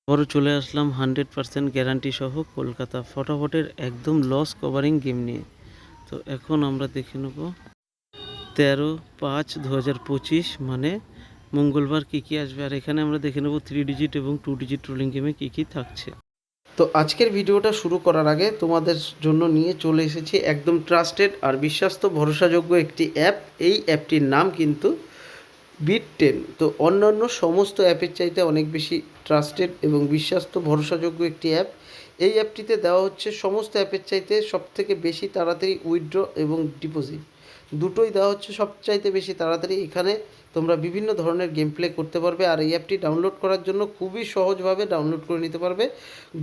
আবারও চলে আসলাম 100% গ্যারান্টি সহ কলকাতা ফটাফটের একদম লস কভারিং গেম নিয়ে। তো এখন আমরা দেখে নেব 13/5/2025 মানে মঙ্গলবার কী কী আসবে, আর এখানে আমরা দেখে নেব 3 ডিজিট এবং 2 ডিজিট রোলিং গেমে কী কী থাকছে। তো আজকের ভিডিওটা শুরু করার আগে তোমাদের জন্য নিয়ে চলে এসেছি একদম ট্রাস্টেড আর বিশ্বস্ত ভরসাযোগ্য একটি অ্যাপ। এই অ্যাপটির নাম কিন্তু বিট10। তো অন্যান্য সমস্ত অ্যাপের চাইতে অনেক বেশি ট্রাস্টেড এবং বিশ্বস্ত ভরসাযোগ্য একটি অ্যাপ। এই অ্যাপটিতে দেওয়া হচ্ছে সমস্ত অ্যাপের চাইতে সবথেকে বেশি তাড়াতাড়ি উইথড্র এবং ডিপোজিট দুটোই দেওয়া হচ্ছে সবচাইতে বেশি তাড়াতাড়ি। এখানে তোমরা বিভিন্ন ধরনের গেম প্লে করতে পারবে, আর এই অ্যাপটি ডাউনলোড করার জন্য খুবই সহজভাবে ডাউনলোড করে নিতে পারবে।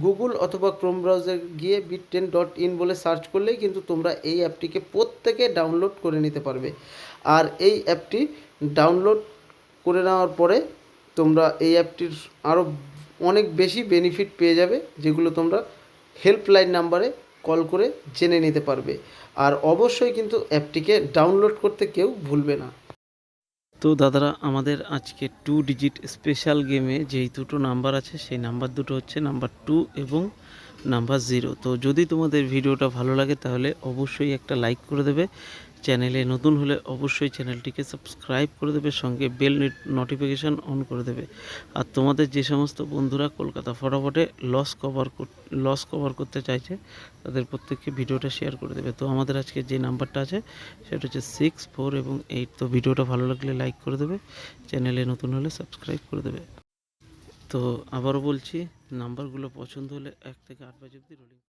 গুগল অথবা ক্রোম ব্রাউজার গিয়ে bit10.in বলে সার্চ করলেই কিন্তু তোমরা এই অ্যাপটিকে প্রত্যেকে ডাউনলোড করে নিতে পারবে। আর এই অ্যাপটি ডাউনলোড করে নেওয়ার পরে তোমরা এই অ্যাপটির আরও অনেক বেশি বেনিফিট পেয়ে যাবে, যেগুলো তোমরা হেল্পলাইন নাম্বারে কল করে জেনে নিতে পারবে। আর অবশ্যই কিন্তু অ্যাপটিকে ডাউনলোড করতে কেউ ভুলবে না। তো দাদারা, আমাদের আজকে 2 ডিজিট স্পেশাল গেমে যেই দুটো নাম্বার আছে সেই নাম্বার দুটো হচ্ছে নাম্বার 2 এবং নাম্বার 0। তো যদি তোমাদের ভিডিওটা ভালো লাগে তাহলে অবশ্যই একটা লাইক করে দেবে, চ্যানেলে নতুন হলে অবশ্যই চ্যানেলটিকে সাবস্ক্রাইব করে দেবে, সঙ্গে বেল নোটিফিকেশান অন করে দেবে। আর তোমাদের যে সমস্ত বন্ধুরা কলকাতা ফটাফটে লস কভার করতে চাইছে তাদের প্রত্যেককে ভিডিওটা শেয়ার করে দেবে। তো আমাদের আজকে যে নাম্বারটা আছে সেটা হচ্ছে 6, 4 এবং 8। তো ভিডিওটা ভালো লাগলে লাইক করে দেবে, চ্যানেলে নতুন হলে সাবস্ক্রাইব করে দেবে। তো আবারও বলছি, নাম্বারগুলো পছন্দ হলে 1 থেকে 8 বাজে অবধি রোলিং